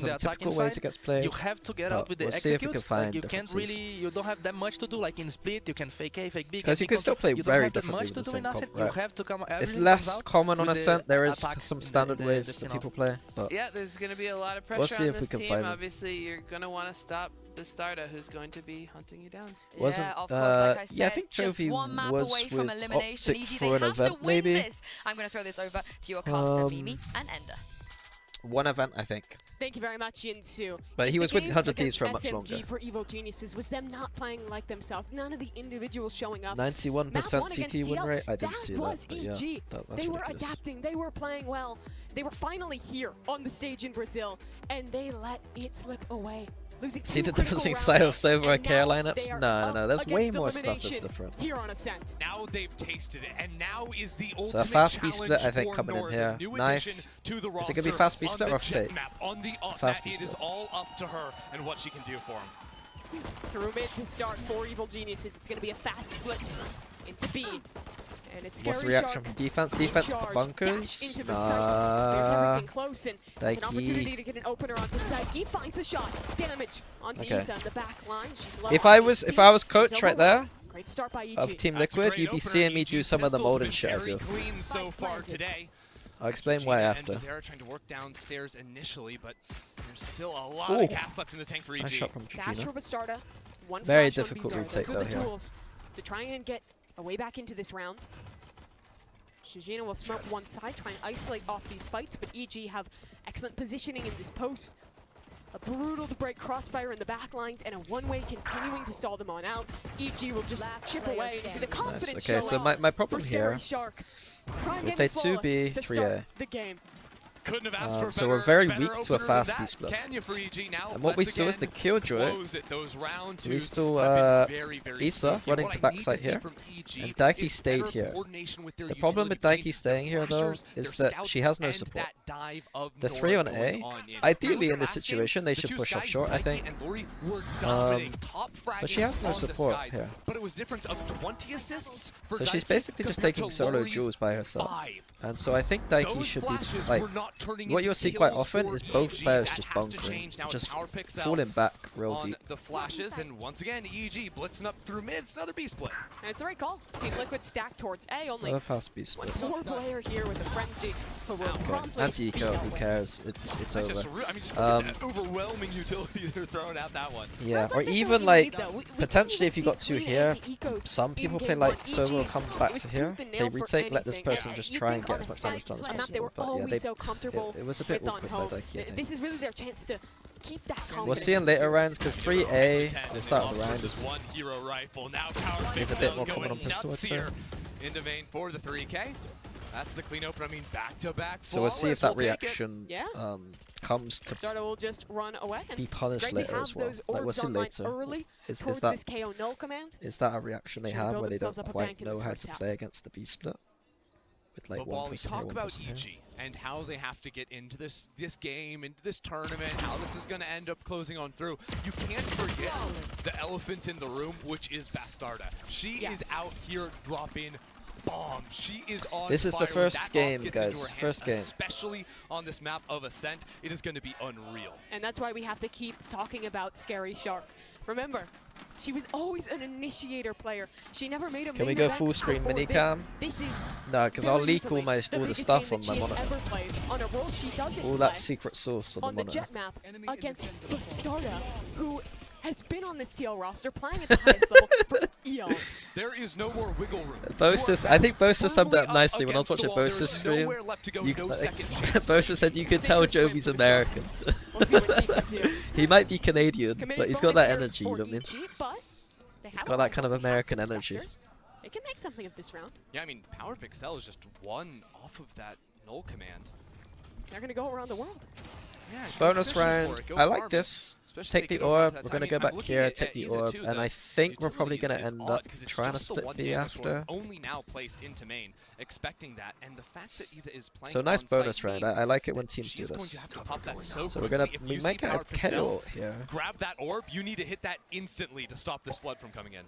the typical attacking ways side, it gets played. you have to get out with the We'll see if we can executes. find You can't really, differences. you don't have that much to do. Like in split, you can fake A, fake B. Because you can still play you don't very have that differently much with to the do in same Ascent. comp, right? You have to come. It's everything less comes out common on with the Ascent. There is attack some in standard the ways that final. people play, but yeah, there's going to be a lot of pressure we'll see on if we this can team. find them. Obviously, you're going to want to stop the starter who's going to be hunting you down. wasn't yeah, of course, like I said, yeah, I think just Jovi one map was away from with elimination. Optic EG, for they an have event, to win maybe this. I'm going to throw this over to your caster, Mimi and Ender. one event, I think. Thank you very much, Yinsu. But he was with 100 Thieves against for much SMG longer. For Evil Geniuses was them not playing like themselves. None of the individuals showing up. 91% CT win rate. I didn't that see was that. But yeah, EG. that's They were ridiculous. adapting. They were playing well. They were finally here on the stage in Brazil, and they let it slip away. Losing See the two difference critical between Side of rounds, Silver and KR now lineups? they are No, up there's way against more stuff that's elimination different. here on Ascent. Now they've tasted it, and now is the ultimate So a fast B challenge split, I think, for coming in North, here. a new Knife. addition to the Is it gonna be roster fast B on split the or jet fake? map, on the Fast B it is split. all up to her and what she can do for him. Through mid to start for Evil Geniuses. It's going to be a fast split into B. And it's What's the Scary reaction Shark from defense? in Defense charge, dash bunkers? into the site. There's Nah. everything close, and it's an opportunity Daiki. to get an opener onto Daiki. Finds a shot. Damage onto Okay. Issa in the back line. She's low If on I was HP. coach She's right there overwhelmed. Great start by EG. of Team That's a Liquid, great you'd be opener. seeing me EG's do some of the pistols molding been shit I very do. clean so far planted. today. I'll explain why Gina after. And Bizarre trying to work downstairs initially, but there's still a lot Ooh. of gas left in the tank for EG. Nice shot from Dash Gina. for Bastarda. One Very flash on difficult Bizarre. retake Those are though the here. tools to try and get a way back into this round. Shijina will smoke one side, try and isolate off these fights, but EG have excellent positioning in this post. A brutal to break crossfire in the back lines, and a one-way continuing to stall them on out. EG will just chip away. You see the confidence Nice. Okay, show so up my problem for here. Scary Shark. Try and We get play it flawless 2B, to 3A. start the game. Couldn't have asked for a so we're better- very better weak to a opener than fast that, B split. can you, for EG now? And what we Let's saw is the again Killjoy. close it. Those round We twos saw have been very, very Issa sneaky. running What to I need backside see here, from EG and Daiki is stayed better here. coordination with their The problem with utility Daiki between staying here though flashers, is their that she has no scouts, support. and that dive of The North 3 on going A, on in. ideally Look in at this last game, situation they the should two push off Skies, short, I Daiki think. and Lori were dominating, top But she fragging has no on the support Skies, here. But it was a difference of 20 assists for So she's Daiki basically just compared taking to solo Lori's duels by herself. 5. And so I think Daiki Those should be flashes like, were not turning what into you'll see quite kills often for is both EG. players That just has to bunkering, change. Now it's just Power Pixel falling back real on deep. the flashes, and once again, EG blitzing up through mid. It's another B split. And it's the right call. Team Liquid stacked towards A only. Another fast B split. One more player here with a frenzy who will Okay, promptly anti-eco, beat who out. cares? It's That's over. just, I mean, just look at that overwhelming utility they're throwing out that one. Yeah, That's or not necessarily even what like you need, though. We potentially can't if you even got see two clean here, anti-ecos some in people game play one. like Solo EG, comes back it was to here, tooth and they nail for retake, let this anything. person just You try think and get on as much Ascent, damage done as a map they were possible. But yeah, always so comfortable it was a bit with on awkward by hope. Daiki, I think. This is really their chance to keep that confidence. We'll see in later rounds because 3A, Ten the start of the minutes round, versus one hero rifle. Now Power is a Pixel bit more going common on pistol, nuts I'd say. here. Into main for the 3K. That's the clean open. I mean, back-to-back. So we'll see if that flawless. We'll take it. reaction Yeah. comes to Starter will just run away. And be punished it's great later to have as well. those Like we'll orbs see online later. early Is towards that this KO null command. a reaction they Trying to have build where they don't themselves up a quite bank in know this how first to half. play against the B split? With like But one while we person talk here, one about person here. EG and how they have to get into this game, into this tournament, how this is going to end up closing on through, you can't forget the elephant in the room, which is Bastarda. She is out here dropping bombs. She is on This is the fire. When first that game, bomb gets into guys. her hand, First game. especially on this map of Ascent, it is going to be unreal. And that's why we have to keep talking about Scary Shark. Remember, she was always an initiator player. She never made a Can we main go event full screen before minicam? This is No, because I'll very leak all easily all the biggest stuff game on that my she has monitor. ever played on a role she doesn't All play that secret sauce on on the the monitor. jet map against Bastarda, who has been on this TL roster playing at the highest level for eons. There is no more wiggle room. Bosis, I think Bosis summed firmly up nicely when I was up watching against the wall. Bosis There is stream. nowhere left to go, You, no like, second chance. Bosis said you could tell Jovi's American. We'll see what she can do. He might be Canadian, Committed but he's got bonus that here energy, you for know what I mean? EG, but they He's have got a that kind of rifle, American have some energy. Spectres. They can make something of this round. Yeah, I mean, Power Pixel is just one off of that null command. They're going to go around the world. Yeah, go Bonus fishing for round. it, go I like farm it. this. Especially Take they the could have orb. that We're time. going to I go mean, back I'm looking here, at take the Iza orb, too, and the I think we're probably utility going to is end odd up 'cause it's trying to just the split one B damage sword after. only now placed into main, expecting that, and the fact that Iza is playing So nice on site bonus round. means I like it when that teams do she's going this. to have to pop that so So we're gonna quickly. If we you might see get a Power Pixel KO here. grab that orb, you need to hit that instantly to stop this flood from coming in.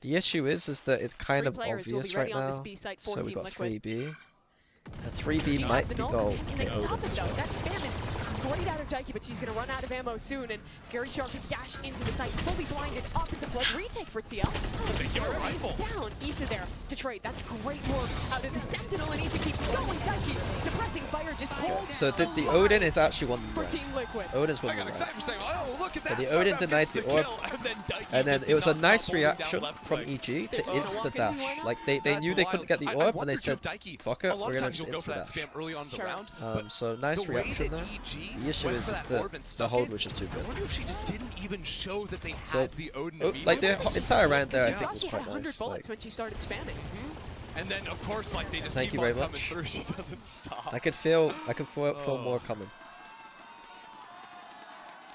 The issue is that it's kind Three of players will obvious be ready right on this now. B site for So we Team got Liquid. 3B. And 3B Yeah, might the be null goal. command. Can they get over stop it as though? well. That spam is great out of Daiki, but she's going to run out of ammo soon, and Scary Shark is dashed into the site, fully blinded, offensive blood, retake for TL. Zara is down, Issa there to trade. That's great work out of the Sentinel, and Issa keeps going. Daiki suppressing fire, just holds. So the Odin is actually one for Team Liquid. Odin's one I got round. excited for saying, oh, look at that. So the Odin denied the orb, Daiki and then just it was a did not nice stop holding down reaction left from leg. EG to Oh, insta walk in, dash. why not? Like they That's knew they wild. couldn't get the I orb, and wonder they too, said, Daiki, "Fuck a it, lot we're of gonna times just you'll go for insta that dash." spam early on in the Sure. round. So nice the way reaction that there. EG The issue went is for just that orb and the stuck hold it. was just too I good. wonder if she just didn't even show that they So, had the Odin like the immediately. entire round there, I She think thought was she had quite 100 nice. bullets Like, when she started spamming. And then, of course, like they just Thank keep you on very coming much. through. She doesn't stop. I could feel Oh. more coming.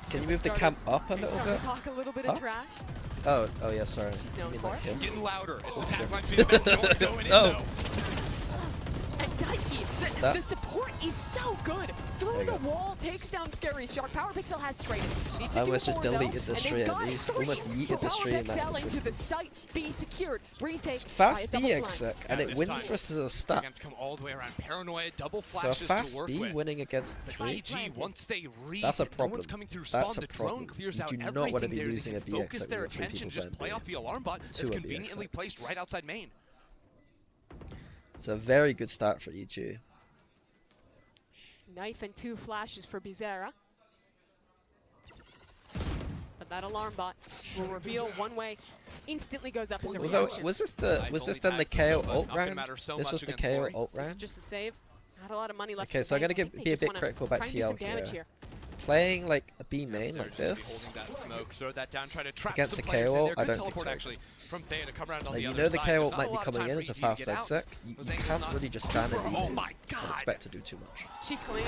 Can you move the camp up a little Starting bit? to talk a little bit Huh? of trash. Oh yeah, sorry. She's You known mean for like it. him? Getting louder. It's the sure. tagline to the event. Don't go in No. though. And Daiki, That- the support is so good. There Through you the go. wall, takes down Scary Shark. Power Pixel has traded. Needs to I do almost just more, though, deleted the and they've stream. got I used- three almost for yeeted the Power stream out of Pixel into the existence. site. B secured. Retake. Fast by a B double exec, blind. and Yeah, it this wins time versus a They're stack. gonna have to come all the way around. Paranoia, double So a flashes fast to work B with. winning against But 3. EG, once they read That's a that no problem. one's coming through spawn, That's a the drone problem. clears You out do not everything want to be there. They losing can a B focus exec their with 3 attention, people just playing play B. off the alarm bot that's Two a B conveniently exec. placed right outside main. It's a very good start for EG. Knife and 2 flashes for Bizarra. But that alarm bot will reveal one way. Instantly goes up as a Although, reaction. was this Only then the tags the KO Sova, ult not gonna round? matter so This much was the against KO Lori. ult This is round? just a save. Not a lot of money left. Okay, in the so I'm bank. gonna I think they be a just bit wanna critical about try and do some TL damage here. here. Playing like a B main Sorry, like just gonna be this, holding that smoke, throw that down, try to trap Against some the players in KO, there. I Good don't think teleport so. actually from Thea to come around on like the you other know the side. KO Not a might be lot of coming time in for as a EG to fast get out. exec. You Those angles can't not really just stand in super- B Oh main my and god! expect to do too much. She's clean.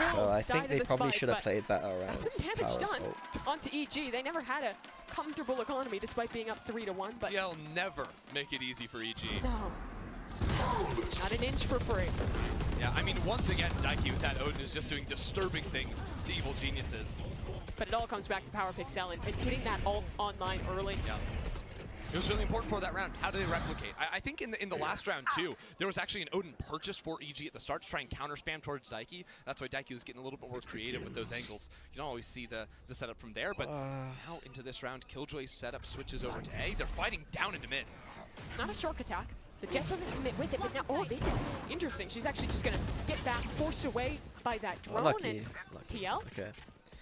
So Will I died think of they the probably spike, should have but played better around that's some damage Power's done ult. onto EG. They never had a comfortable economy despite being up 3-1, but TL never make it easy for EG. no. Not an inch for free. Yeah, I mean, once again, Daiki with that Odin is just doing disturbing things to evil geniuses. But it all comes back to Power Pixel and getting that ult online early. Yeah. It was really important for that round. How do they replicate? I think in the last round too, there was actually an Odin purchased for EG at the start to try and counter spam towards Daiki. That's why Daiki was getting a little bit more creative with those angles. You don't always see the setup from there, but now into this round, Killjoy's setup switches over to A. They're fighting down into mid. It's not a shark attack. The Jet doesn't commit with it, but now, oh, this is interesting. She's actually just gonna get back, forced away by that drone. Unlucky. And Lucky. TL, Okay.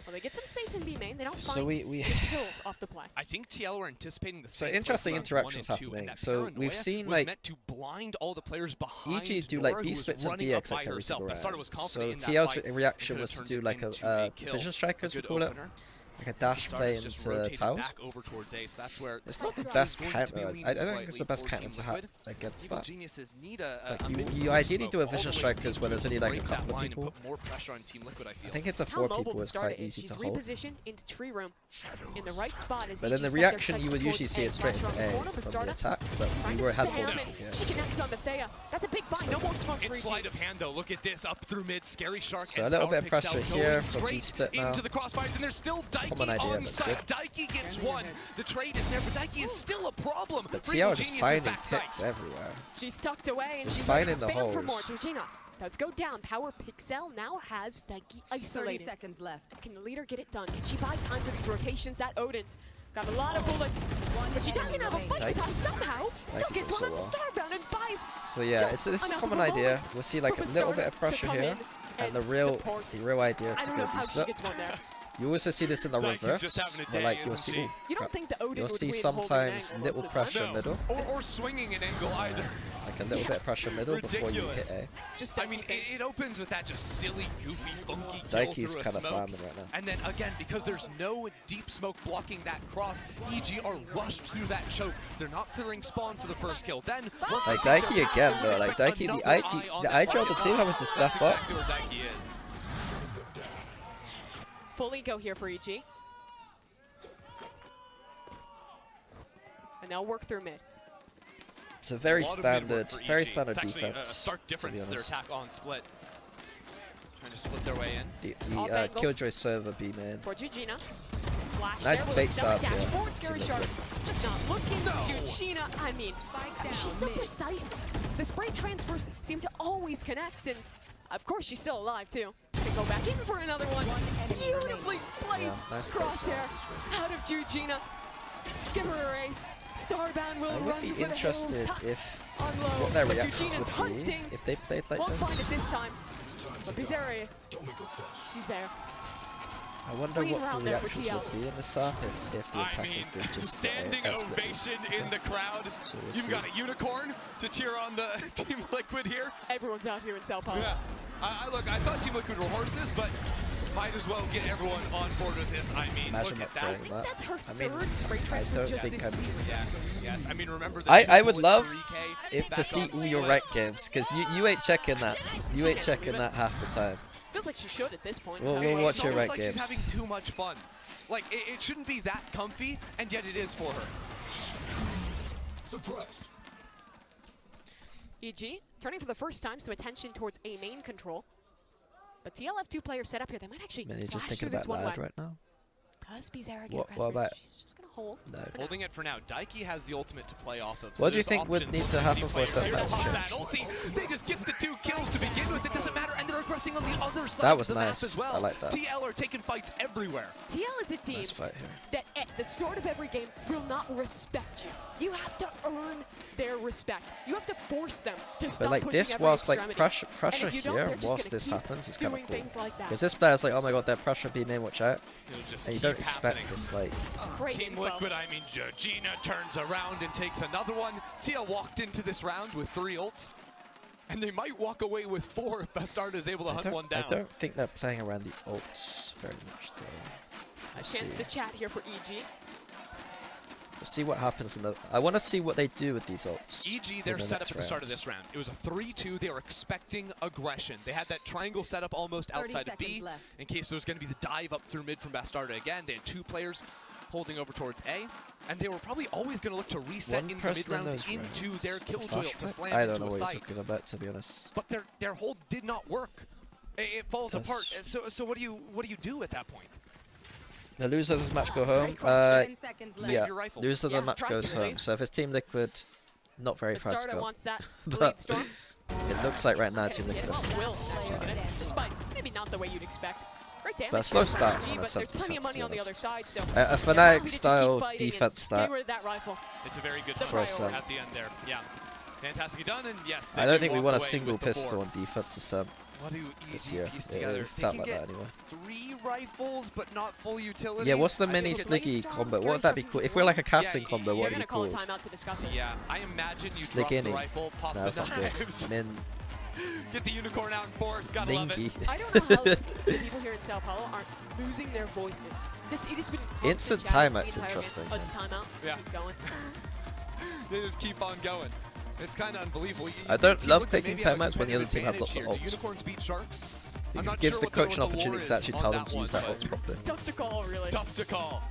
well, they get some space in B main. They don't So find we any kills off the play. I think TL were anticipating the So same interesting place rounds interactions 1 and 2, happening. and that So we've paranoia seen, was like, meant to blind all the players behind EG do Nora, like who B was splits and running B up exits by every herself. single The starter round. was So confident in that TL's fight. reaction It was could've to do turned like it into a kill. vision strike, as we Good call it, opener. like a dash Starters play just into rotated towers. back over towards Ace. That's where It's the not the front best is going to be counter. leaning I don't think it's the slightly best towards counter Team to have Liquid. against Evil that. Geniuses need a Like mid you push ideally smoke do a all the vision way strike deep when there's to only like a break that couple of line and people. put more pressure on Team Liquid, I feel. I think it's a How 4 mobile people the is starter quite is. easy She's to hold. repositioned into tree room in the right spot. As But then EG the set their reaction you sights would usually towards see A. is straight Flash into around the A corner, but from the starter attack, but trying we to were had spam, full. and Yes. She connects on the Thea. That's a big find. No more smokes for It's EG. sleight of hand though. Look at this up through mid. Scary Shark So and a little Power bit of pressure Pixel here going from straight B-split now. into the crossfires, and there's still Common Daiki idea, on that's site. Daiki gets one. The trade is there, but Daiki is still a problem. But for TL Evil just Genius's finding backside. picks everywhere. She's tucked away and Just she's finding ready to the spam for more. holes. Georgina does go down. Power Pixel now has Daiki 30 isolated. seconds left. Can the leader get it done? Can she buy time for these rotations? That Odin's got a lot of bullets, but she doesn't have a fight Daiki. time somehow. Still Daiki gets does one on so well. Starbound and buys So yeah, it's a enough common of a idea. moment We'll see like a for little Starter bit of to pressure come here, in and the support. real idea is I to don't go know how she B-split. gets one there. You also see this in the Daiki's reverse, just having a where day, like you'll isn't see, she? You don't think the Odin you'll would see win holding an sometimes angle little most of the time? pressure middle, Or swinging an angle either. like a little bit of pressure middle before you hit Ridiculous. A. Just I mean, it opens with that just silly, goofy, funky kill Daiki's through a kind of smoke. farming right now. And then again, because there's no deep smoke blocking that cross, EG are rushed through that choke. They're not clearing spawn for the first kill. Then, once Like they get Daiki their again first though, kill, like expect Daiki, another the eye on that IG of the target. team having to snap That's up. exactly where Daiki is. Fully go here for EG. And they'll work through mid. It's a very A lot of mid work standard, for very EG. standard It's actually defense. a stark to be difference their honest. attack on split. Trying to split their way in. The Off angle. Killjoy server B man. For Georgina. Flash Nice there with bait a stomach stop, dash yeah. forward. Scary Team Shark Liquid. just not looking. No. Georgina, I mean, she's so precise. The spray transfers seem to always connect, and of course she's still alive too. Pick Go back in for another one. Beautifully placed nice crosshair out of Georgina. Give her a race. Starband will I run would be for the interested hills, tuck if on low. what their But reactions Georgina's would be hunting. if they played like Won't find it this. this time. But Bizarre, she's there. I wonder Clean what the round there for reactions TL. would be in the SAP if the I attackers mean, did just standing escalate. ovation in the crowd. So we'll You've see. got a unicorn to cheer on the Team Liquid here. Everyone's out here in Sao Paulo. Yeah. Look, I thought Team Liquid were horses, but might as well get everyone on board with this. I mean, Imagine look not at that. trying that. That's her I mean, third spray I transfer don't just think this I'm. season. Yes. I mean, remember the I would 2 love 3K To see all your ranked games, because you ain't checking that. You ain't checking that half the time. Feels like she should at this point. We'll That way. watch It's your almost ranked like games. she's having too much fun. Like, it shouldn't be that comfy, and yet it is for her. Suppressed. EG turning for the first time some attention towards A main control. But TL have 2 players set up here. They might actually Man, you're flash just thinking through this about one Lad way. right now. Does Bizarre What get aggressive? about- She's just gonna hold. No. for now. Holding it for now. Daiki has the ultimate to play off of. What do you there's think would options. need We'll to see happen for players Ascent here to pop change? that ulti. They just get the 2 kills to begin with. It doesn't matter, and they're aggressing on the other side That was of the nice. map as well. I like that. TL are taking fights everywhere. TL is a team Nice fight here. that at the start of every game will not respect you. You have to earn their respect. You have to force them to stop But like pushing this, every whilst like extremity. pressure And if you don't, here, they're just whilst gonna this keep happens, is kind doing of cool. things like that. Because this player's like, oh my god, that pressure B main, watch out. It'll just And you keep don't expect happening. this like. Great Team info. Liquid, I mean, Georgina turns around and takes another one. TL walked into this round with 3 ults, and they might walk away with 4 if Bastarda is able to hunt one I down. don't think they're playing around the ults very much though. A We'll chance see. to chat here for EG. We'll see what happens in the. I want to see what they do with these ults. EG, in they're the set up next at the start of rounds. this round. It was a 3-2. They were expecting aggression. They had that triangle set up almost 30 outside of B seconds left. in case there was going to be the dive up through mid from Bastarda again. They had 2 players holding over towards A, and they were probably always going to look to reset One in the person in mid round those into rounds their with killjoy flash to type? slam I don't into know a what you're site. talking about, to be honest. But their hold did not work. It falls Yes. apart. So what do you do at that point? The loser of this match go home. Great question. 10 seconds left. Yeah, your rifles. loser of Yeah, the match try goes to home. release. So if it's Team Liquid, not very Bastarda practical. wants that But- lead storm. It looks like right now Team Yeah, Liquid. well, will actually get it, despite maybe not the way you'd expect. Great damage. But a slow here from start EG, on but there's Ascent's plenty of defense, to money be on the other honest. side, so A they're happy to Fnatic just style keep fighting and defense get start. rid of that rifle. It's a very good The start Ascent. at the end there. Yeah. Fantastically done, and yes, I they don't do think we walk want a away single with the 4. pistol on defense Ascent What do this EG year. piece It together? They felt can like get that anyway. 3 rifles, but not full utility. Yeah, what's the I mini think it's- slicky Strong, combo? scary What would that be stuff called? you If we're like a Yeah, casting combo, you're what We're would gonna you call call a it? timeout to discuss it. Yeah, I imagine you Slick drop the innie. rifle, pop No, the that's not good. knives, Min get the unicorn out in force. Gotta love it. Mingy. I don't know how the people here in Sao Paulo aren't losing their voices. It has been constant Instant chatting the timeout's entire game. interesting. Oh, it's timeout. Yeah. Keep going. They just keep on going. It's kind of unbelievable. I don't Team love Liquid taking maybe have a timeouts when the other competitive team has advantage lots of here. Do ults. Unicorns beat sharks? I'm Because not it gives sure the what coach an what the opportunity lore to actually is tell on them to use that one, ults properly. Tough to call, really. Tough to call.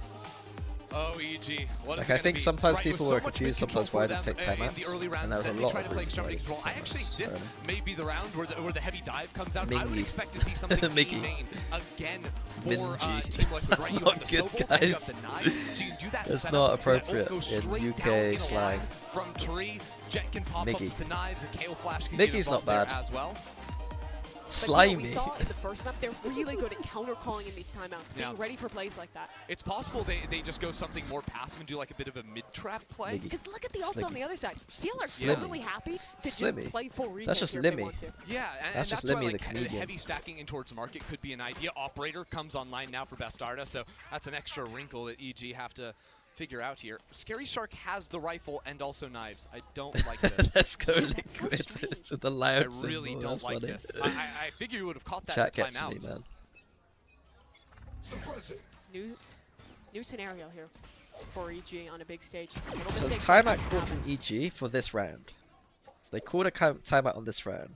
Oh, EG. What is Like, it I gonna think be? sometimes Right, people with were so much confused mid-control sometimes why for they take them, in the timeouts, early rounds, and there was a then they lot try of to play reasons why extremity they control. took I actually, timeouts this early. may be the round where the heavy dive comes out. I would Mingy. expect to see something Mickey. main again for Mingy. Team Liquid. That's Right, you not have the good, Sobel, and you have guys. the knife, so you can do that That's setup, not and that ult appropriate goes in straight UK down in a slang. line From Tree, Jet can pop Miggy. up with the knives, and KO Flash can Miggy's get not involved there bad. as well. But, you know, we Slimy. saw in the first map, they're really good at counter-calling in these timeouts, being Yeah. ready for plays like that. It's possible they just go something more passive and do like a bit of a mid-trap play. Miggy. Because look at the ults on Slicky. the other side. CL are Slimmy. totally happy to Slimmy. just play full retake That's just here if they Limmy. want to. Yeah, and That's just why, Limmy the like, comedian. heavy stacking in towards market could be an idea. Operator comes online now for Bastarda, so that's an extra wrinkle that EG have to figure out here. Scary Shark has the rifle and also knives. I don't like this. Let's go That's so Liquid. strange. It's with the I loud really symbol, don't that's like funny. this. I figure you would have caught that Chat in gets me, timeout. man. Suppressing. New scenario here for EG on a big stage. Little So mistakes timeout happen. called from EG for this round. So they called a timeout on this round.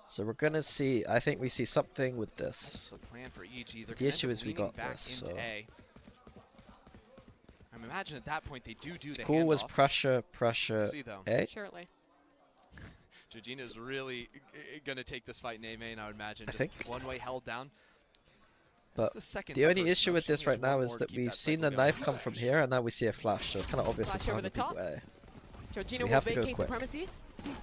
So we're gonna see. I think we see something with That's this. the plan for EG. They're The gonna issue end up is we leaning got back this, into so- A. I imagine at that point they do the Cool was handoff. pressure, We'll see though. A. Surely. Georgina's really gonna take this fight in A main, I would imagine. I Just think. one way held down. That's But the second the only ever issue with smoke. this She right needs one now more is to that keep we've that seen the cycle going. knife come from here, and now we see a flash. So it's kind of obvious Flash it's over behind the the people top. A. Georgina we will have to go vacate the quick. premises.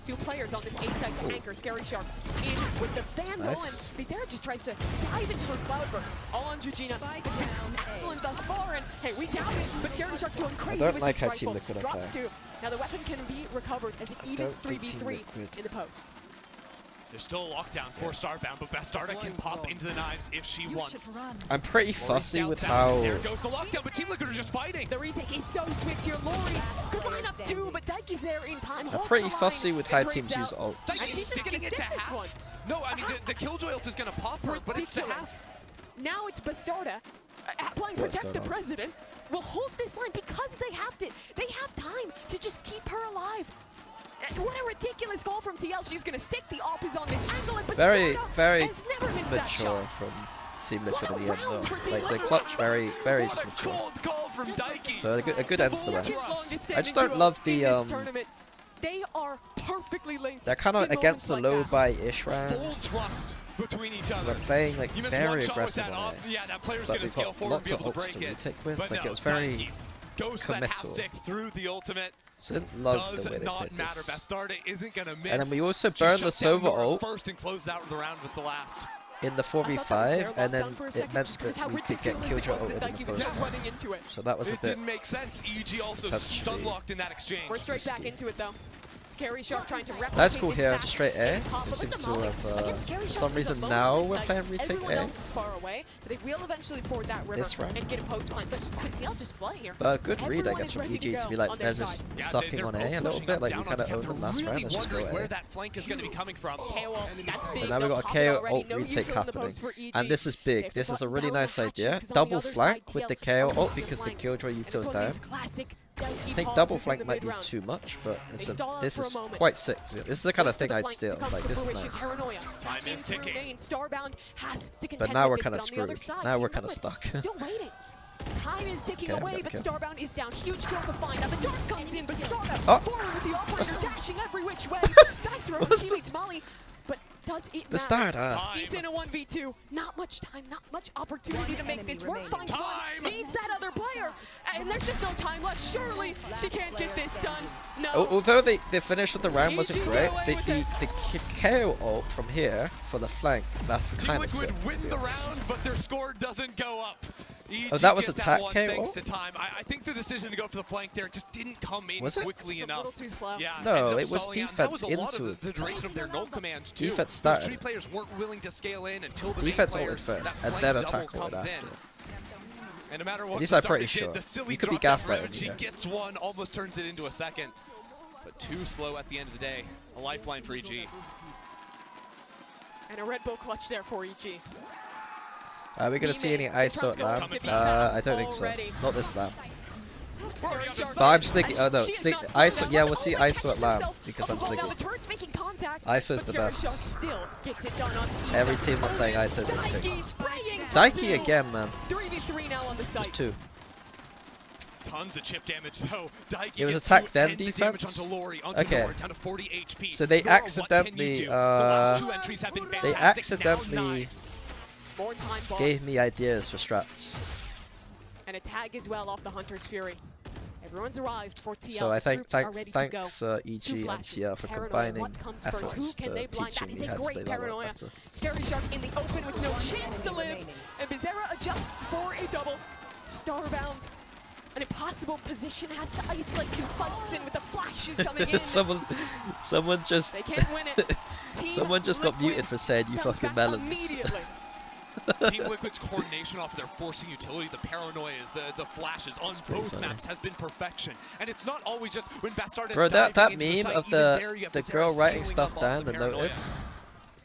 2 players on this A side to anchor. Scary Shark in with the Vandal, Nice. and Bizarra just tries to dive into her Cloudburst. All on Georgina. It's been excellent thus far, and hey, we doubt it, but Scary Shark's going crazy don't with like this how rifle. Team Liquid are Drops playing. 2. Now the weapon can be recovered as it evens don't think Team 3v3 Liquid- in the post. There's still a lockdown for Starbound, but Bastarda can pop into the knives if she wants. I'm pretty Lori fussy with scouts out. how There goes the lockdown, but Team Liquid are just fighting. The retake is so swift here. Lori could line up 2, but Daiki's there in time. I'm holds pretty the line, fussy with and how trades teams use out. ults. And Daiki's she's just gonna sticking it stick to this half. one. No, I mean, the Killjoy ult is going to pop her, but it's to Ridiculous. half. Now it's Bastarda applying What's Protect the going on? President. Will hold this line because they have it. They have time to just keep her alive. What a ridiculous goal from TL. She's going to stick. The op is on this angle, and very, Bastarda very has never missed that mature shot. from Team Liquid in the end, round for though. Team Like the Liquid. clutch, very What just a mature. cold call from Daiki. So a good end to the round. Longest I just standing don't duo love in the this tournament. They are perfectly linked. They're kind of in against the moments low like that. by-ish round. Full trust between each other. We're playing like You missed one very shot with aggressive that on off. it. Yeah, that player's But going to we've scale got forward and lots be of able to ults to break it. retake with. But Like no, it was very Daiki goes to that half committal. stick through the ultimate. So I didn't love Does the way they not played matter. this. Bastarda isn't going to miss. And then we also She burned the shut down Sova Nora ult first and closed out the round with the last. in the I thought that was 4v5, their and then lockdown for a it second meant just 'cause of that how we could get ridiculous it Killjoy was that ulted in the Daiki was post just round. running into it. So that was a It bit didn't make sense. EG also potentially stun locked in that exchange. We're straight back risky. into it though. Scary Shark trying to replicate That's cool this here, fast straight A. and pop, It but seems with the to mollies, have, again, Scary for Shark some is reason alone now on this we're site. playing retake Everyone A. else is far away, but they will eventually ford that river This round. and get a post line. But could TL just fly here? But a good read, I Everyone guess, is from ready EG to go be like, on their they're just side. Yeah, sucking they're on both A a little pushing bit, up like we down kind of on owned them They're last round, really let's just go wondering where A. that flank is going to be coming from. KO, that's big. And now we They'll got a pop it KO already. ult No use retake in the happening. post for EG. And this is They big. have This is a button really down nice the hatches, idea. 'cause on the Double other flank side, with the TL KO are ult holding because the flank. Killjoy And it's util's one of down. these classic I Daiki think pauses double in flank the might be mid-round. too much, but They it's stall out this for a is moment. quite sick. This is the kind of Wait for thing the I'd flank to steal. come Like to this is fruition. nice. Paranoia. Time Touching is through ticking. main. Starbound has to contend But now we're with this, kind of but on the other screwed. side, Now Team we're kind of Liquid stuck. Still waiting. Time is ticking Okay, I'm away, gonna but kill. Starbound is down. Huge kill to find. Now the dart comes in, but Starbound Oh. forward with the operator, dashing every which way. Nice throw. What's He this? beats Molly, but does it The matter? start, He's in a 1v2. Not much time, not much opportunity to make this work. Finds one, Time. needs that other player, and there's just no time left. Surely she can't get this done. No. Although the finish of the round wasn't EG great, get away the with KO ult from here for the flank, that's Team kind of sick. Liquid to win be the honest. round, but their score doesn't go up. EG Oh, that was get attack one KO? thanks to time. I think the decision to go for the flank there just didn't come in Was it? quickly Just a enough. little too slow. Yeah, No, ended up it was stalling out. defense That was a lot into of the duration of their null commands too. Defense Those started. three players weren't willing to scale in until the Defense main ulted player, first, that and flank then double attack ulted comes in. after. And no matter what, At least I'm Bastarda pretty did, sure. the silly You could be drop down gaslighting round, me She here. gets one, almost turns it into a second, but too slow at the end of the day. A lifeline for EG. And a Red Bull clutch there for EG. Are we gonna see any ISO at Trumps LAM? coming I don't think so. already. Not this LAM. Scary Shark. But I'm sneaky. Oh no, She is sneak not slowing ISO. down. Yeah, Look, we'll see oh, ISO catches at LAM herself because on I'm the ball. Now sneaky. the turret's making contact. ISO is but the Scary best. Shark still gets it done on easy. Every team not playing ISO is gonna Daiki take. spraying for Daiki two. again, man. 3v3 now on the site. Just two. Tons of chip damage though. Daiki It was gets attack two then and the damage defense? onto Lori, onto Okay. Nora, down to 40 HP. So they Nora, what can you accidentally, do? The last two uh, entries have been they fantastic. Now accidentally knives. More time bomb. Gave me ideas for strats. And a tag as well off the Hunter's Fury. Everyone's arrived for TL. So I The think troops are ready to thanks go. EG Two and flashes. TR for Paranoia. combining What comes first? Who efforts can they to blind? That teaching is me a how to great play that a lot paranoia. better. Scary Shark in the open with no chance to live. And Bizarra adjusts for a double. Starbound. An impossible position, has to isolate two fights in with the flashes coming in. someone just They can't win it. Team someone just got Liquid muted for saying you comes fucking back melons. Immediately. Team Liquid's coordination off of their forcing utility, the paranoias, the flashes on pretty both funny. maps has been perfection. And it's not always just when Bastarda is Bro, that diving into the meme site, of even the there you have the Bizarra girl writing scaling stuff up down off the and noted. paranoia.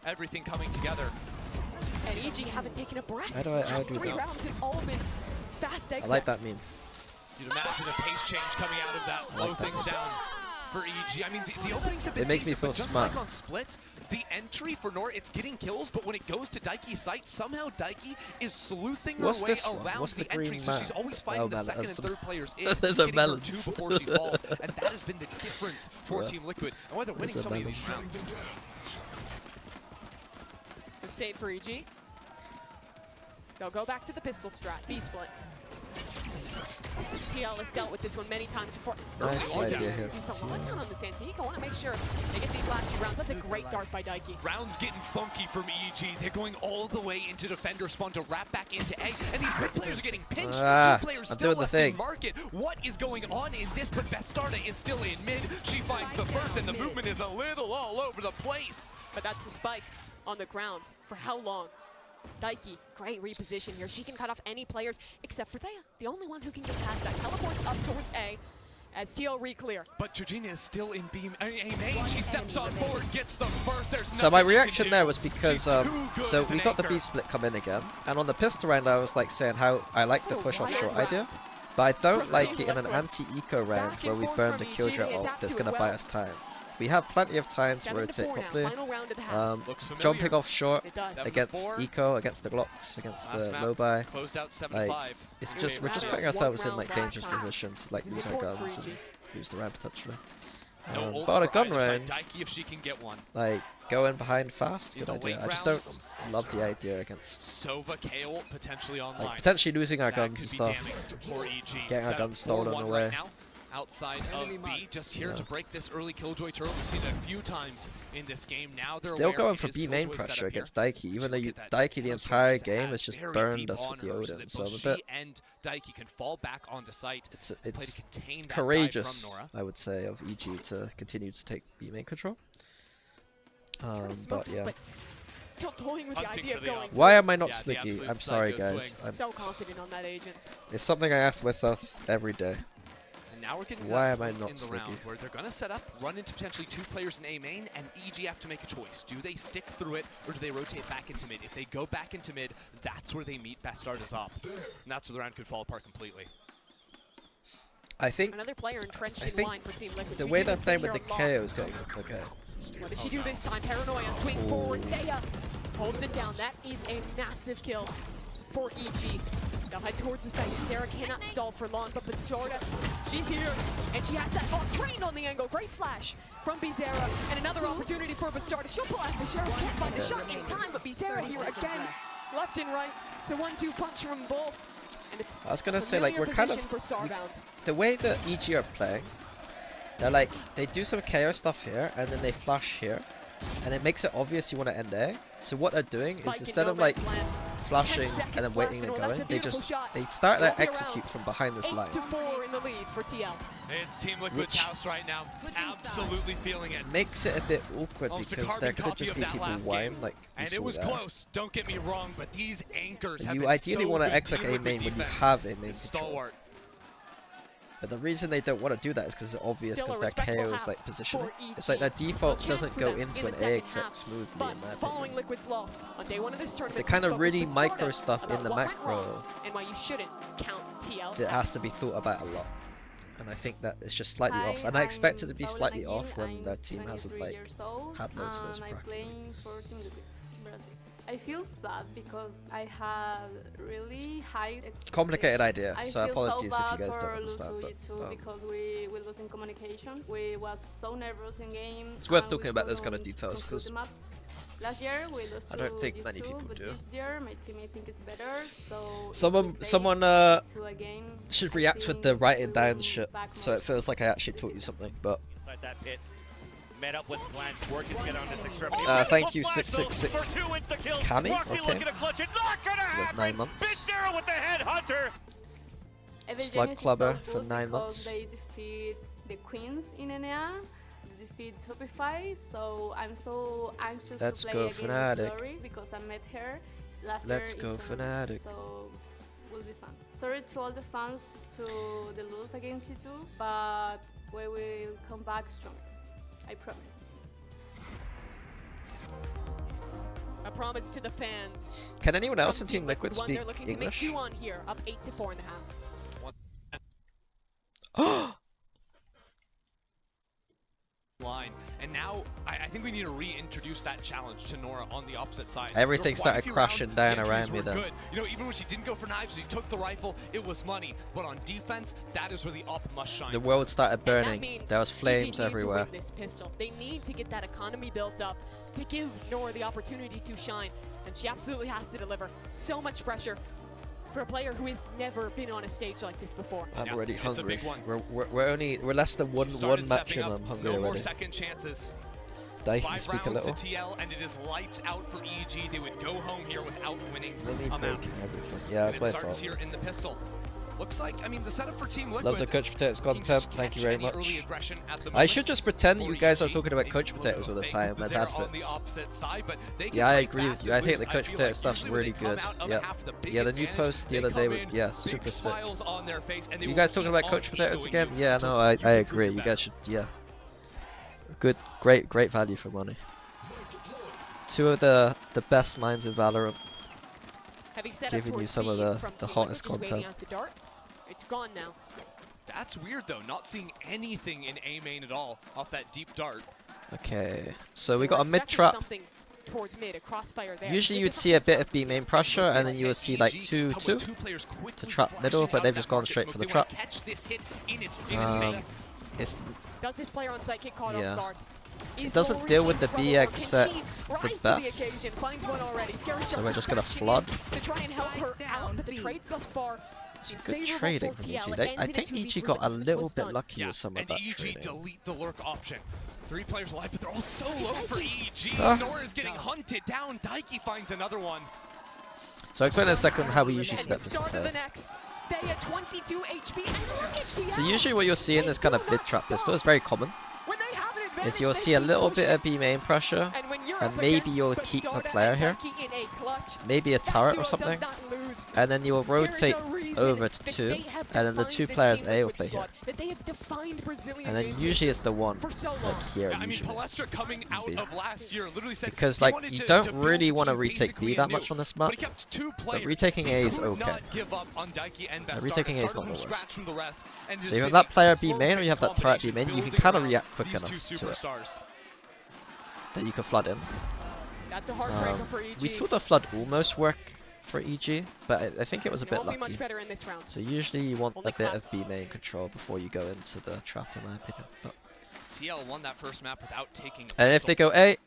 Everything coming together. And EG haven't taken a breath. How do I Last do three that? rounds have all been fast exits. I like that meme. You'd imagine a pace change coming out of that, slow things down for EG. I mean, the openings have been It makes me decent, feel but just smart. like on Split, the entry for Nora, it's getting kills, but when it goes to Daiki's site, somehow Daiki is sleuthing her What's way this one? around What's the the entry, green so she's man? always fighting Oh, the man, second and that's third some- players in, There's a getting her melons. two before she falls, and that has been the difference for Yeah. Team Liquid, and why they're winning There's a so many of these melons. rounds. So save for EG. They'll go back to the pistol strat. B split. TL has dealt with this one many times before. Nice Oh, idea here There's from a TL. lockdown on this Antique. I want to make sure they get these last few rounds. That's a great dart by Daiki. Rounds getting funky from EG. They're going all the way into defender spawn to wrap back into A, and these mid players are getting pinched. Two players I'm still doing the left thing. in market. What is going on in this? But Bastarda is still in mid. She finds the first, and the movement is a little all over the place. But that's the spike on the ground. For how long? Daiki, great reposition here. She can cut off any players except for Thea, the only one who can get past that. Teleports up towards A as TL re-clear. But Georgina is still in B main. She steps on forward, gets the first. There's So my nothing you can reaction do. there was because She's too good so as we an got the anchor. B split come in again, and on the pistol round I was like saying how I like the push off short Wild idea, round. but I don't From like Team it in an Liquid. anti-eco round Back where and we forth burn from the EG, killjoy they ult adapt that's to it gonna buy well. us time. We have plenty of time to 7 to 4 rotate now, properly. final round of the half. Looks familiar. Jumping off short It does. 7 to against 4. eco, against the Glocks, against Last the map low buy. Closed out 7 Like, to 5. It's Okay, just we're just round putting one ourselves in round like last dangerous time. position to like This is lose our important for guns and EG. lose the round potentially. No ults But on a for gun either side. round, Daiki, if she can get one. like going behind fast, In good the idea. late I just rounds, don't love the idea against Sova KO potentially online. like potentially losing our That guns could and be stuff. damning for EG. Getting our Set guns up stolen 4-1 away. right now. Outside of B, just here to break this early killjoy turret. We've seen it a few times in this game. Now they're Still aware going it for is B main Killjoy pressure setup here. against Daiki, even though Look you at that Daiki the Terrace entire Race game has has just very burned deep us on with the her so Odin, that so I'm both a she bit and Daiki can fall back onto site. it's Play to contain that dive courageous, from Nora. I would say, of EG to continue to take B main control. Started But smoking, yeah. but still toying with the Hunting idea for of the going. Why am I not Yeah, the slicky? absolute I'm sorry psycho guys. swing. I'm, So confident on that agent. it's something I ask myself every day. And now we're getting to Why that am I point not in the slicky? round where they're going to set up, run into potentially 2 players in A main, and EG have to make a choice. Do they stick through it, or do they rotate back into mid? If they go back into mid, that's where they meet Bastarda's op. And that's where the round could fall apart completely. I think Another player entrenched I in think line for Team Liquid. the She way did they're this playing bit with the here a lot. KO is going okay. What does she do this time? Paranoia, swing forward, Thea holds it down. That is a massive kill for EG. They'll head towards the site. Sarah cannot stall for long, but Bastarda, she's here, and she has that trained on the angle. Great flash from Bizarra, and another opportunity for Bastarda. She'll pull out the Sheriff, can't find the shot in time, but Bizarra here again, left and right, to 1-2 punch from both. And it's I was gonna say, like, familiar we're kind of- position for Starbound. The way that EG are playing, they're like, they do some KO stuff here, and then they flash here, and it makes it obvious you want to end A. So what they're doing Spike is in instead no of like man's land. flashing 10 and then seconds waiting left, and and that's a going, they beautiful just shot. they start their Won't be execute around. from behind this line. 8-4 in the lead for TL. It's Team Liquid's Which- house right now. Absolutely feeling it. Makes it a bit awkward Almost a because there carbon could copy just of be that people last whine game. like we And it saw was there. close, don't get me wrong, but these anchors have You been ideally so want to good. exit Team A Liquid main when you defense have a main is control. stalwart. But the reason they don't want to do that is because it's obvious Still a because their respectful KO is half like positioning. for It's like their EG. default So a chance doesn't for go them into in an the A second except half. smoothly But in my following opinion. Liquid's loss on day 1 of this tournament, They kind of we spoke really with micro Bastarda stuff in about the what went macro wrong and why you shouldn't count TL. that out. has to be thought about a lot. And I think that it's just slightly Hi, off. And I expect it to I'm be Paula slightly Naguin. off when I'm their team hasn't 23 like years old, had loads of those and I'm practice. playing for Team Liquid, Brazil. I feel sad because I had really high expectations. Complicated idea, I so feel apologies so if you bad guys for don't understand. lose But to G2 because we lose in communication. We was so nervous in game. It's worth and talking we about those kind of couldn't details, conclude 'cause the maps. Last year we lost I don't to think many G2, people but do. this year my teammate think it's better. So if Someone- we face someone, G2 again, should I react with think the we writing down will shit, back so more. it feels like I actually taught you something. But Inside that pit. Met up with Blanche, working to get on this extremity. thank you, Beautiful flash, though, 666 for 2 insta-kills. Cami, Roxy okay. looking to clutch it. Not gonna happen. 9 months. Bizarra with the headhunter. Slug Clubber for 9 months. They defeat the Queens in NA, they defeat Topify, so I'm so anxious Let's to play go against Fnatic. Glory because I met her last Let's year go in tournament, Fnatic. so will be fun. Sorry to all the fans to the lose against T2, but we will come back stronger. I promise. A promise to the fans. can anyone else From in Team Liquid one, speak they're looking English? to make 2 on here, up 8-4 in the half. Line. And now I think we need to reintroduce that challenge to Nora on the opposite side. Everything There were quite a started few crashing rounds, down the entries around me were then. good. You know, even when she didn't go for knives, she took the rifle, it was money. But on defense, that is where the op must shine. The world started And that burning. means There was EG flames need to everywhere. win this pistol. They need to get that economy built up to give Nora the opportunity to shine, and she absolutely has to deliver. So much pressure for a player who has never been on a stage like this before. I'm Yeah, already it's a hungry. big one. We're less than one Started match stepping and up, I'm hungry no more already. second chances. Dai can 5 speak a rounds little. to TL, and it is lights out for EG. They would go home here without winning Mini a map. breaking everything. Yeah, that's And my it starts fault. here in the pistol. Looks like, I mean, the setup for Team Liquid. Love the Coach Potatoes can content. just Thank you catch very any early much. aggression at the I moment. should just pretend that you For guys are EG, talking about maybe Coach a little Potatoes all the fake time with as Zera on the adverts. opposite side, but they can Yeah, I play agree with fast you. I and think the loose. Coach feel Potato like stuff's usually when really they come good. out of Yeah. half, the big Yeah, the new advantage, post the they other day come was, in, yeah, big super sick. smiles on their face, and they You will guys talking keep about on Coach Potatoes egoing again? you Yeah, until no, I you can prove agree. you're You better. guys should, yeah. Good, great value for money. Two of the best minds in Valorant. Heavy setup Giving you towards some of B the from Team hottest Liquid, just waiting content. out the dart. It's gone now. That's weird though, not seeing anything in A main at all off that deep dart. Okay, so we We're got a mid expecting trap. something towards mid, a crossfire there. Usually They you'd just see have a to bit start of B to main pressure, and then you will see like EG, 2-2 how two players quickly to trap flashing middle, out but of they've that just gone market straight smoke. for the They wanna trap. catch this hit in its Um, veins. It's Does this player on site get caught Yeah. off guard? Is It doesn't Lori deal in with the trouble, or BX can set she the rise to best. occasion? Finds one already. Scary So Shark we're just gonna crashing flood. in to try and help her out, but the trades thus far some seem good favorable trading for from TL. EG. It I ends in a think 2v3, EG got but a the little was bit done. lucky with some of and that EG trading. delete the lurk option. 3 players alive, but they're all so low for EG. Ah. Nora's getting hunted down. Daiki finds another one. So I'll explain in a second how we usually And step the this start of the play. next. They at 22 HP, and look at TL. So usually what you'll see in this kind of mid trap pistol is very common. When they have an advantage, Is you'll they see a keep little bit pushing. of B main pressure, And when you're and up maybe against you'll keep a Bastarda player and here, Daiki in a clutch, maybe a that turret duo or does something, not lose. and then you will There is rotate a reason over to that 2, they have and then the defined 2 this players Team A will Liquid play here. squad, that they have defined Brazilian And then advantage usually it's the one, for so long. like here Yeah, I mean, usually. Palestra coming out B. of last year literally said Because he like wanted you to don't build really the want to team retake B basically that anew, much on this but map. he kept 2 players. retaking He A is could okay. not give up on Daiki and Bastarda. retaking A is Started not the from worst. scratch from the rest, and So has you have been that a player B main or perfect you have that turret B combination main, you can building kind of around react quick these enough two to it. superstars. That you can flood in. That's a heartbreaker for EG. We saw the flood almost work for EG, but I think it was a It bit won't be lucky. much better in this round. So usually you want Only a bit of classes. B main control before you go into the trap, in my opinion. But, TL won that first map without taking a and if they pistol. go A,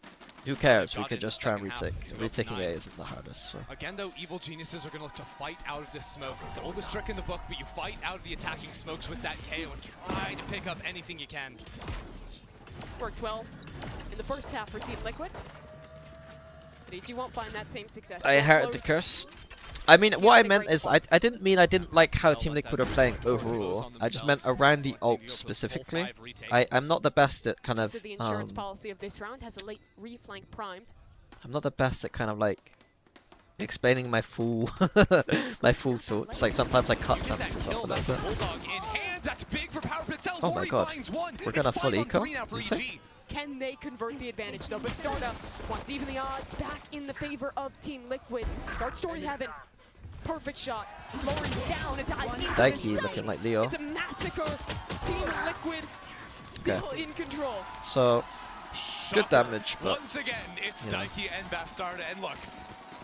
who cares? We got could in the just try and second half retake. to go Retaking A 9. isn't the hardest. So. Again, though, evil geniuses are going to look to fight out of this smoke. It's the oldest trick in the book, but you fight out of the attacking smokes with that KO and try to pick up anything you can. Worked well in the first half for Team Liquid. But EG won't find that same success. I inherited the curse. I mean, what I meant is, I didn't mean I didn't like how Team Liquid are playing overall. I just meant around the ult specifically. I'm not the best at kind of, So the insurance policy of this round has a late reflank primed. I'm not the best at kind of like explaining my full my full thoughts. Like sometimes I cut sentences off a little bit. Bulldog in hand, that's big for Power Pixel. Oh my Lori god. finds one. We're gonna It's full 5 on eco. 3 now for Retake. EG. Can they convert the advantage though? Bastarda wants even the odds back in the favor of Team Liquid. Dark Story Heaven. Perfect shot. Lori's down and dive into the Daiki site. looking like Leo. It's a massacre. Team Liquid still in control. So good damage, but Once again, it's you know. Daiki and Bastarda, and look,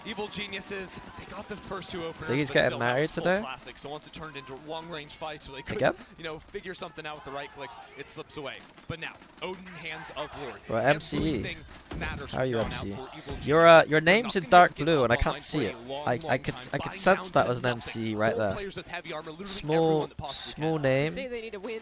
evil geniuses, they got the first 2 openers. So he's but getting still, that married was full today? Classic. So once it turned into long-range fights where they could, Again? you know, figure something out with the right clicks, it slips away. But now, Odin hands of Lori. Bro, MCE. Everything matters How are you, from now on MCE? out for evil Your geniuses. your They're name's not in gonna dark give blue up and I online can't see for it. a long, I long could time. I could Buying sense down that to was an nothing. MCE right 4 there. players with heavy armor, literally Small everyone that possibly small can. name. Say they need to win.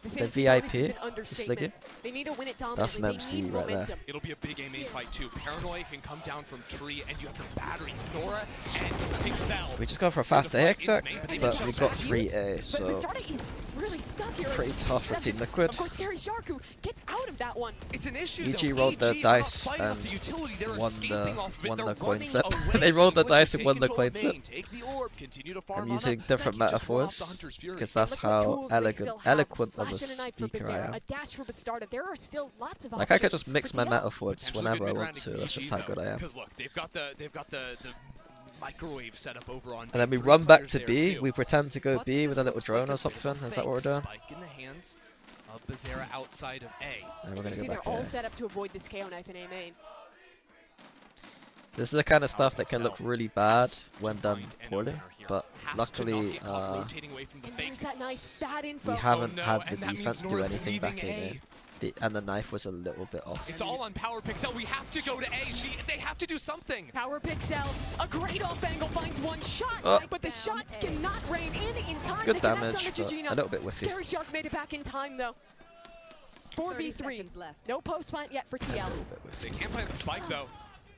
They say The that bonus is VIP, an understatement. Sliggy. They need to win it That's dominantly. an They need MCE right there. momentum. It'll be a big A main fight too. Paranoia can come down from tree, and you have the battery, Nora and Pixel. We just go for a fast A exec, but we got 3A, But so Bastarda is really stuck here. pretty tough for Team Liquid. Of course, Scary Shark who gets out of that one. It's an issue. EG though. rolled the EG are not dice fighting off and the utility. They're won escaping the- off of it. won They're the coin running flip. away. They rolled the Team dice Liquid and won take the control of coin flip. main, take the orb, continue to farm I'm mana. using different Daiki just won off the metaphors Hunter's Fury. because that's Look what how tools they still have. eloquent of a Flash and a knife for speaker I Bazera, am. a dash for Bastarda. There are still lots of Like I could options just mix for my TL. metaphors Potentially whenever good I mid want round to. in That's just PG how though, good I am. Because look, they've got the microwave set up over on. And then we 3 run back players to there B. too. We pretend to go But B this with a little looks drone like or a something. bit of Is that a what we're doing? Spike in the hands of Bazera outside of A. And we're gonna You see, go they're back all A. set up to avoid this KO knife in A main. This is the kind of stuff that can look really bad Has when to done find an poorly, opener here. but Has to not luckily get caught rotating away from the And fake. there's that knife. Bad info. we haven't no, had the and that means defense do Nora's anything leaving back in A. it. and the knife was a little bit off. It's all on Power Pixel. We have to go to A. They have to do something. Power Pixel, a great off angle, finds one shot, but the shots cannot rain in time Good to damage, connect on but Gigina. a little bit whiffy. Scary Shark made it back in time though. 4v3. No post plant yet for TL. They can't plant the spike though.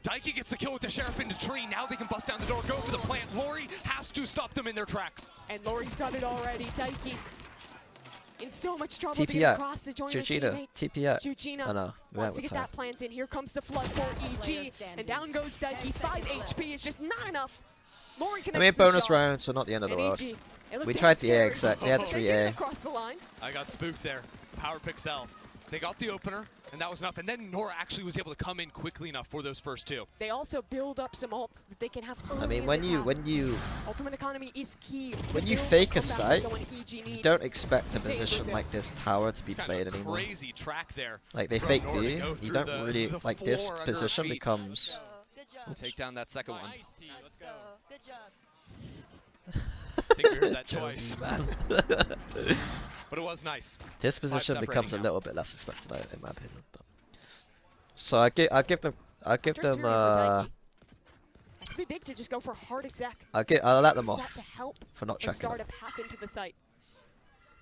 Daiki gets the kill with the Sheriff into tree. Now they can bust down the door, go for the plant. Lori has to stop them in their tracks. And Lori's done it already. Daiki in so much trouble to TP get out. across to join Gigina, her teammate. TP out. Gigina Oh no, we went wants to with get time. that plant in. Here comes the flood for EG, and down goes Daiki. 5 HP is just not enough. Lori connects I mean, the bonus shot. round, so not the end of the And world. EG, it looked We tried the A scared. exec. They had They 3 get it A. across the line. I got spooked there. Power Pixel. They got the opener, and that was enough. And then Nora actually was able to come in quickly enough for those first 2. They also build up some ults that they can have early I mean, in when the you half. Ultimate economy is key. to when you build fake a comeback site, when EG you needs. don't expect a Stay in position Brazil. like this tower to be It's kind played of a anymore. crazy track there. Like they from fake Nora to view, go you through don't the- really the like this floor under her position feet. becomes. Good job. Take down that second one. Let's go. Good job. I think we heard that Jokes, twice. man. But it was nice. This position separating becomes a now. little bit less expected, in my opinion. But. So I give them Interesting for Daiki. That could be big to just go for hard exec. I'll let them Use off that to help for not the checking. startup hack into the site.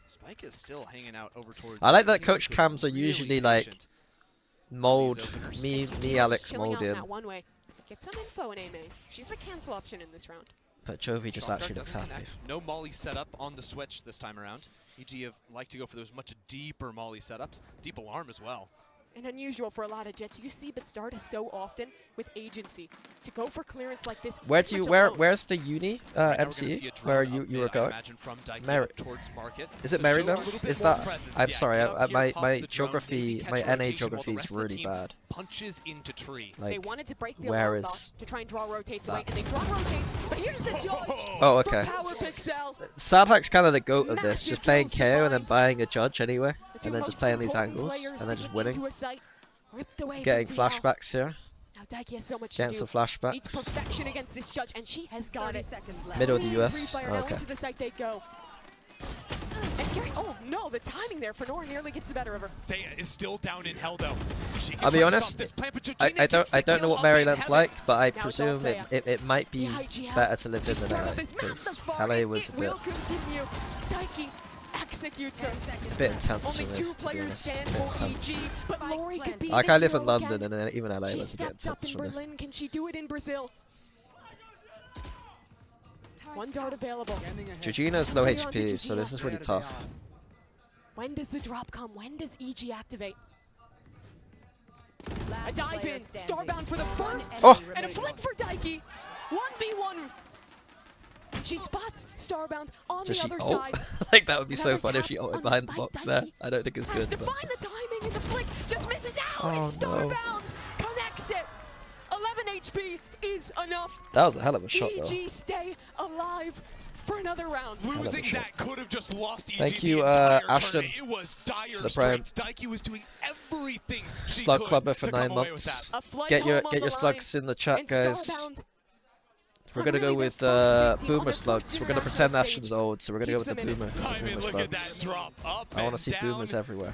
Spike is still hanging out over towards. I like that Team coach Liquid, cams are really usually like patient. mold openers. me Just Alex chilling mold out in, that one way. Get some info in A main. She's the cancel option in this round. but Jovi just Shock actually Dart looks doesn't happy. connect. No Molly setup on the switch this time around. EG have liked to go for those much deeper Molly setups. Deep alarm as well. And unusual for a lot of Jets. You see but Stardust so often with agency. To go for clearance like this. Where pretty do you much alone. where's the uni Right now we're gonna MCE see a where drone up you mid, were I going? imagine from Daiki Mary- up towards market. Is it To Mary show a though? little bit Is more that? presence. I'm Yeah, sorry. get up here, My pop my the drone, geography, maybe catch my a NA rotation while geography the is rest of the really team bad. Punches into tree. They Like, wanted to break the where alarm is box to try and draw rotates away, that? and they draw rotates, but here's the judge Oh, for okay. Power Pixel. Sadhack's kind of the goat of this, Massive just playing kills to KO and then find. buying a judge anyway, The two and then just most playing these important angles, players and then just sticking winning. into a site, ripped away from Getting TL. flashbacks here, Now Daiki has so much getting to some do. Needs flashbacks. perfection against this judge, and she has got it. Middle of the Clean US. free fire, Oh, now okay. into the site they go. And Scary, oh no, the timing there for Nora nearly gets the better of her. Thea is still down in hell though. She can I'll be try to stop honest, this plant, but I Georgina gets the don't know kill what up in Maryland's heaven. like, but I Now it's all presume Thea. it might be The IGL better to live just in started LA this map because thus far, LA and was a it bit will continue. Daiki executes her. intense Only for me, two to be players honest. stand A bit for intense. EG, but Lori could be Like the I live in hero London, again. and then even LA She was a bit stepped up intense in for me. Berlin. Can she do it in Brazil? One dart available. Georgina's low Clear onto HP, so this Georgina. is really tough. When does the drop come? When does EG activate? A dive in, Starbound for the first, Oh! and a flick for Daiki. 1v1. She spots Starbound on Does the she other ult? side. Like that would be so Another funny if tap she on ulted the behind the spike. box there. Daiki I don't think it's has good, to but find the timing, and the flick just misses out. Oh, and no. Starbound connects it. 11 HP is enough. that was a hell of a shot though. EG stay alive for another round. of a Losing shot. that could have just lost EG Thank the you, entire Ashton, tournament. It was dire for the prime. straits. Daiki was doing everything she Slug could Clubber for to 9 come away with months. that. A flight Get your home on the slugs in the chat, and guys. Starbound, We're gonna go really with their first big team on Boomer their slugs. first We're gonna international pretend Ashton's stage. old, so we're gonna go with Keeps the them in boomer. I mean, Boomer look at that slugs. drop. Up I want to and see down. boomers everywhere.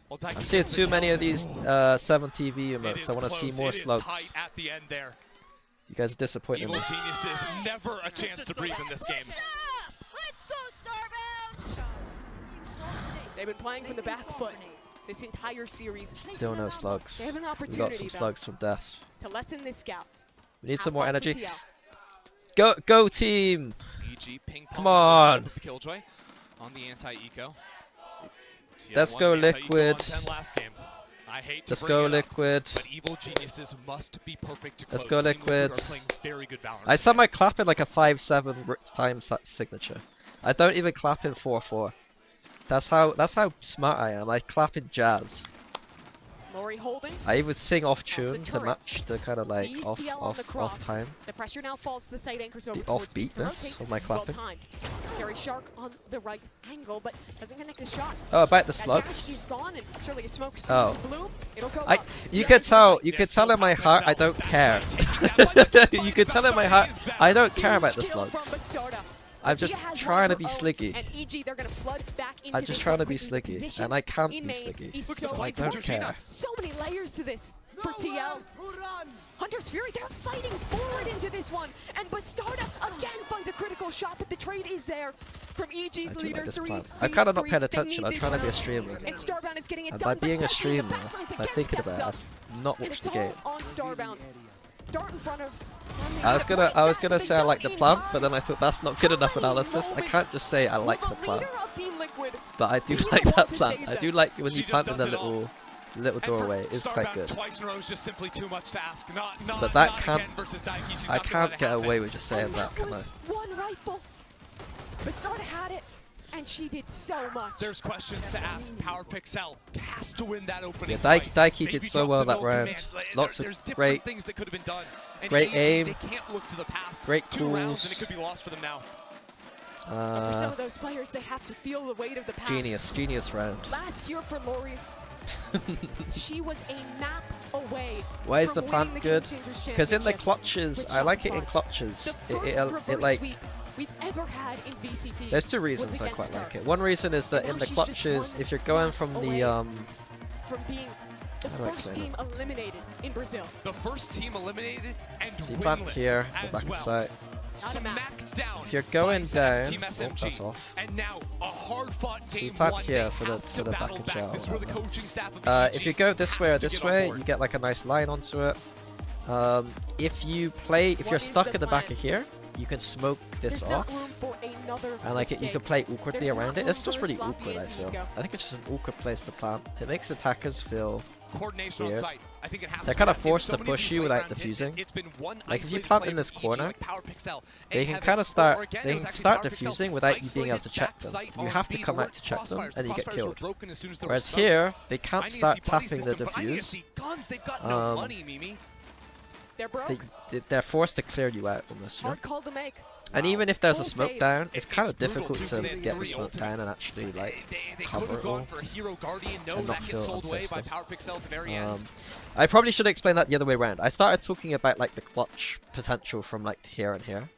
Well, Daiki I'm seeing gets the too many kill. of these 7 TV It emotes. is I want to see close. more It is slugs. tight at the end there. You guys are disappointing Evil me. Geniuses, never a chance to breathe in this game. Let's go, Starbound! They've been playing from the back foot this entire series. Still no slugs. They have an We opportunity got some though, slugs from Death. to lessen this gap. We need some Have more fun for energy. TL. Go team! EG ping pong Come on. with the Killjoy on the anti-eco. Let's go Liquid. Last game. I hate to Let's bring go it up, Liquid. but Evil Geniuses must be perfect to Let's close. go Team Liquid Liquid. are playing very good Valorant. I set my clap in like a 5-7 time signature. I don't even clap in 4-4. That's how smart I am. I clap in jazz. Lori holding. I even sing off the tune to turret. match the kind of like Sees off TL on the cross. time. The pressure now falls to the site anchors over The towards B. The offbeatness rotates, of my clapping. Well timed. Scary Shark on the right angle, but doesn't connect the shot. Oh, about the That dash slugs. is gone, and surely a smoke Oh. to blue. It'll go I up. you Yeah, could into the tell site. you could tell in my heart I don't care. You could tell in my heart I don't care about the Huge kill from slugs. Bastarda. I'm just Dia has one trying of to her be own, sliggy. And EG, they're gonna flood back into I'm just this trying to red be quickly. The sliggy, position and I can't in be main sliggy. is So so I don't important. care. So many layers to this for TL. Hunter's Fury, they're fighting forward into this one. And Bastarda again finds a critical shot, but the trade is there from I EG's do leader. like this 3 plan. I've kind of not 3. paid They attention. need I'm this trying to be a round. streamer. And Starbound is getting it And done. by being a but Becky in the streamer, backlines by again thinking steps about it, up. I've not And watched it's the all game. on Starbound. Dart in front of. I was gonna say I like the plan, but then I I thought that's not good enough analysis. I can't just say I like the plan, but I do Be the like one that to plan. save I them. do like when She you just plant in does the it all. little doorway. It's quite Starbound good. twice in a row is just simply too much to ask. But that not can't. again versus Daiki. She's I not gonna let can't it get happen. away with just saying And that, can I? was one rifle. Bastarda had it, and she did so much. There's questions to ask. Power Pixel has to win that opening Yeah, fight. Daiki Maybe did so drop well the that null round. command. Lots of There's different great, things that could have been done. And great AG, aim. They can't look to the past. Great 2 rounds and tools. it could be lost for them now. For some of those players, they have to feel the weight of the past. Genius round. Last year for Lori, she was a map away. Why is from the plant winning good? Game Changers Because in the Championship clutches, with I like it in Shopify. clutches. The first It reverse like. sweep we've ever had in VCT. There's 2 was reasons I against quite like her. it. One reason is that Now in the she's just clutches, one if you're going map from away the from being the How do I first explain team eliminated in Brazil. The first team eliminated and so you plant winless here, as go back well. inside. Not a map. Smacked down. If you're going by down, Team oh, SMG. that's off. And now a hard-fought So you game plant 1. here They for the- have for to the back battle and back. shell, This is where the whatever. coaching staff of If EG you go this way or has to this get on way, board. you get like a nice line onto it. If you're What is stuck the in the back plan? of here, you can smoke this There's off. not room for another And like you mistake. can play awkwardly There's around not it. It's room just for a really sloppy awkward, I anti feel. eco. I think it's just an awkward place to plant. It makes attackers feel Coordination on weird. site. I think it has They're to kind be of done. forced So to many of push these you late without round hits, defusing. It's been one Like if you isolated plant play in this from EG, corner, like Power Pixel, they and can Heaven, kind or of start. again, They it was can actually start Power Pixel defusing without you being able to isolated check them. backside You on have to B. come There out to check were them, crossfires. and you get Crossfires were killed. broken as soon as there were Whereas smokes. here, they I can't need to start see buddy tapping the system, but I need to defuse. see guns. They've got no money, Mimi. They're broke. They're forced to clear you out almost. You know? Hard call to make. And even if there's a Full smoke save. down, it's kind of It's brutal, difficult too, to they had get the 3 smoke down and ultimates. actually like They could cover have it gone all. for a Hero Guardian. No, and not that feel gets sold away unsafe by stuff. Power Pixel at the very end. I probably should explain that the other way around. I started talking about like the clutch potential from like here and here,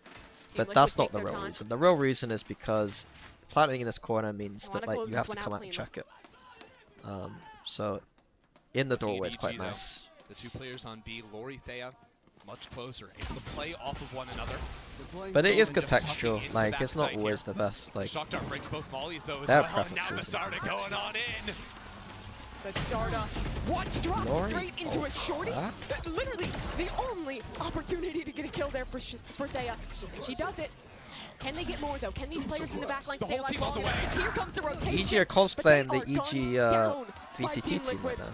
but Liquid that's take not the their real time. reason. The real reason is because planting in this corner means I wanna that like close you this have to one come out out and cleanly. check it. So in the doorway, it's quite PDG, though. nice. The 2 players on B, Lori, Thea, much closer, able to play off of one another. But it is Just tucking contextual. into Like it's not backside always here. the best. Like Shock Dart breaks both mollies though as Their well. And now preferences and Bastarda going on in. Bastarda. What? Drops Lori straight into a ults shorty? that? Literally the only opportunity to get a kill there for Thea. And she does it. Can they get more though? Can these players in the backline The stay whole alive team on long the enough? way. Because here comes the rotation. EG are but cosplaying they the are EG gunned down by VCT Team team right Liquid. now.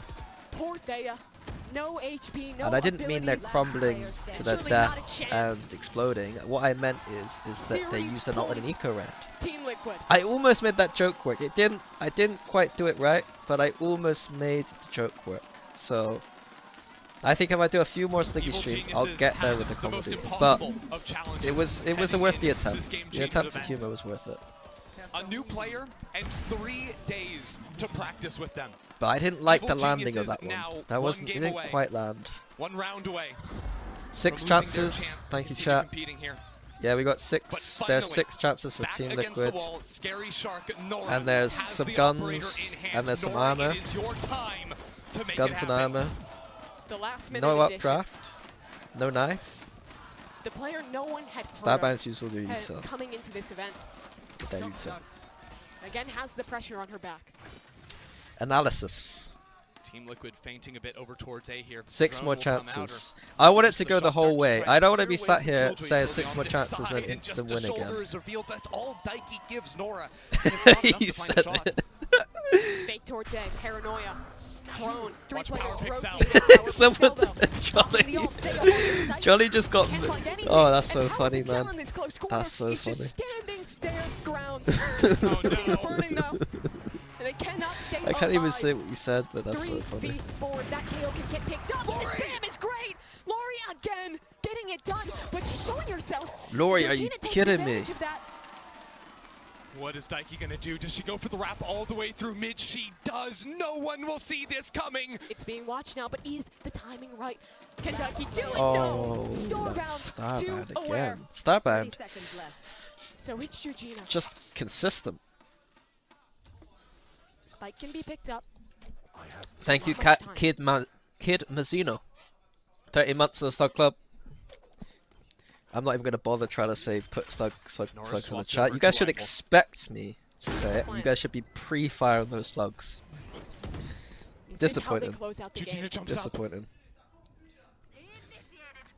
Poor Thea. No HP, no And I didn't mean they're abilities. crumbling to their Surely not a death chance. and exploding. What I meant is that they Series used it not in an point. eco round. Team Liquid. I almost made that joke work. I didn't quite do it right, but I almost made the joke work. So I think if I do a few more sticky Evil streams, I'll geniuses get there have with the the most comedy. But impossible of challenges it was heading worth the into this attempt. game The changer attempt at event. humor was worth it. A new player and 3 days to practice with them. But I didn't like Evil the landing of geniuses that now one. That one wasn't. It game didn't away. quite land. 1 round away. 6 from losing their chances. chance to Thank you, continue chat. competing here. Yeah, we got But 6. finally, There's 6 chances for back Team against Liquid. the wall, Scary Shark Nora And there's has some the guns, operator in hand. and there's some Nora, armor. It is your time to make Guns it and happen. armor. The last minute No addition. updraft. No knife. The player no one had heard Starbound's usual do of Yuta. coming into this event. There Yuta. Again, has the pressure on her back. Analysis. Team Liquid fainting a bit over towards A here. 6 Drone more will come out, chances. or I want it use to the go the shock whole dart to way. try I don't want to and be clear sat ways here to kill saying Joey 6 on more this chances side, and and instant just a win shoulder again. is revealed. That's all Daiki gives Nora. And it's not enough He to find said a shot. it. Fake towards A, paranoia. Drone. 3 Watch players Power Pixel. rotating. Power Someone, Pixel, though. Jolly, The ult, they are on the site. Jolly just got. Can't find anything. Oh, that's so And Power funny, Pixel man. in this close corner That's so is funny. just standing their ground. Oh It's no. burning though. And they cannot stay I can't even alive. say what you said, but that's so 3 funny. feet forward. That KO can get picked up. The spam is great. Lori again getting it done, but she's showing herself. Lori, are you Georgina takes kidding me? advantage of that. What is Daiki gonna do? Does she go for the wrap all the way through mid? She does. No one will see this coming. It's being watched now, but is the timing right? Can Daiki do it? Oh, No. that's Starbound, too Starbound aware. again. Starbound. So it's Georgina. Just consistent. Spike can be picked up. Thank you, Not much time. Kid Mazzino. 30 months in the Slug Club. I'm not even gonna bother trying to say put slugs in the chat. You guys should expect me to say it. You guys should be pre-firing those slugs. This is how they Disappointing. close out the game. Disappointing.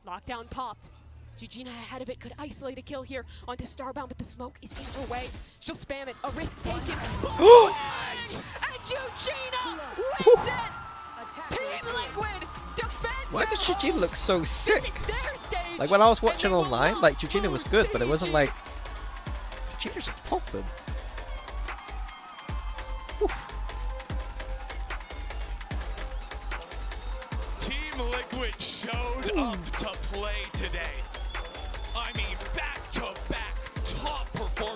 Lockdown popped. Georgina ahead of it could isolate a kill here onto Starbound, but the smoke is in her way. She'll spam it. A risk taken. Boom! And Georgina wins it! Team Liquid defends. Why does Georgina look so sick? This is their stage, Like when I was and watching they will online, like Georgina was lose good, to but it wasn't EG. like Georgina's popping. Team Liquid showed up to play today.